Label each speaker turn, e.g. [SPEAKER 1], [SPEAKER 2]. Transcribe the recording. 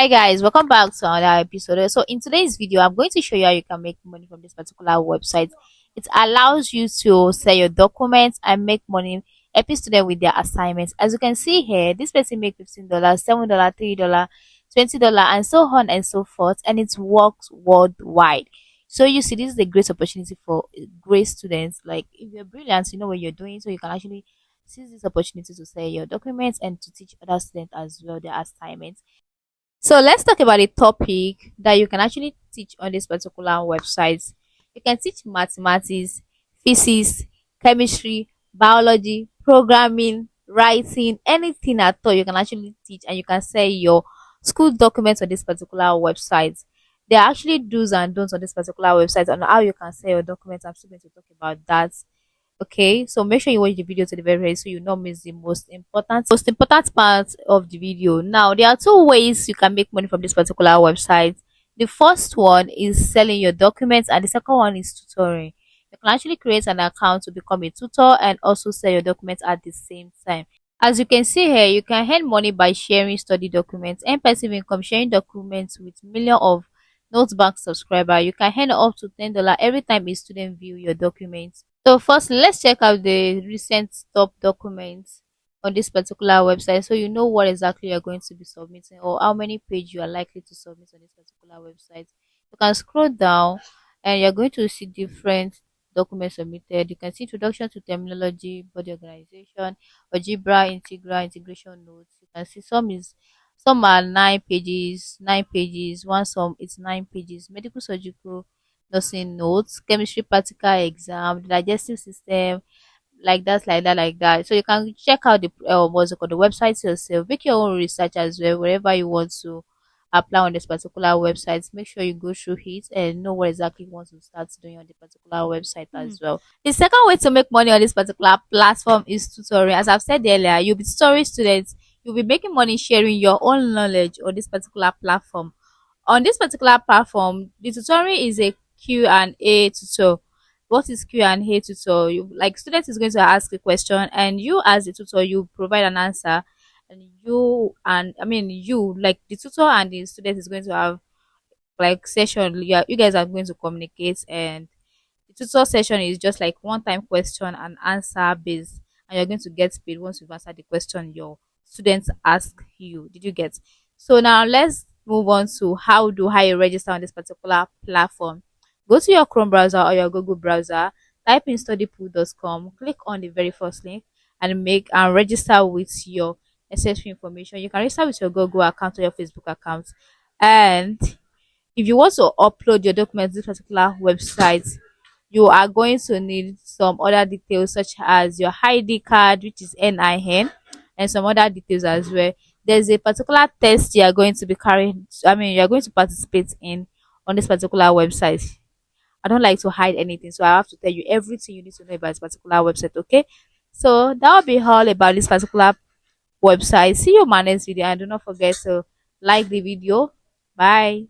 [SPEAKER 1] Hi guys, welcome back to another episode. So in today's video, I'm going to show you how you can make money from this particular website. It allows you to sell your documents and make money, helping students with their assignments. As you can see here, this person make $15, $7, $3, $20, and so on and so forth, and it works worldwide. So you see, this is a great opportunity for great students. Like if you're brilliant, you know what you're doing, so you can actually seize this opportunity to sell your documents and to teach other students as well their assignments. So let's talk about a topic that you can actually teach on this particular website. You can teach mathematics, physics, chemistry, biology, programming, writing, anything at all. You can actually teach and you can sell your school documents on this particular website. There are actually do's and don'ts on this particular website on how you can sell your documents. I'm still going to talk about that. Okay, so make sure you watch the video to the very end so you don't miss the most important part of the video. Now there are two ways you can make money from this particular website. The first one is selling your documents and the second one is tutoring. You can actually create an account to become a tutor and also sell your documents at the same time. As you can see here, you can earn money by sharing study documents and passive income sharing documents with millions of Notebank subscriber. You can earn up to $10 every time a student view your documents. So first, let's check out the recent top documents on this particular website so you know what exactly you're going to be submitting or how many pages you are likely to submit on this particular website. You can scroll down and you're going to see different documents submitted. You can see introduction to terminology, body organization, algebra, integration notes. You can see some are 9 pages, some it's 9 pages, medical surgical nursing notes, chemistry practical exam, the digestive system, like that. So you can check out the what's it called, the website yourself. Make your own research as well wherever you want to apply on this particular website. Make sure you go through it and know what exactly you want to start doing on the particular website as well. The second way to make money on this particular platform is tutoring. As I've said earlier, you'll be tutoring students. You'll be making money sharing your own knowledge on this particular platform. On this particular platform, the tutorial is a Q&A tutor. What is Q&A tutor? You like student is going to ask a question and you as the tutor you provide an answer, and you like the tutor and the student is going to have like session. You guys are going to communicate, and the tutor session is just like one time question and answer based, and you're going to get paid once you've answered the question your students ask you. Did you get? So now let's move on to how do I register on this particular platform. Go to your Chrome browser or your Google browser, type in studypool.com, click on the very first link and make and register with your necessary information. You can register with your Google account or your Facebook account. And if you want to upload your documents to this particular website, you are going to need some other details such as your ID card, which is NIN, and some other details as well. There's a particular test you are going to be carrying, you are going to participate in on this particular website. I don't like to hide anything, so I have to tell you everything you need to know about this particular website, okay? So that will be all about this particular website. See you in my next video, and do not forget to like the video. Bye.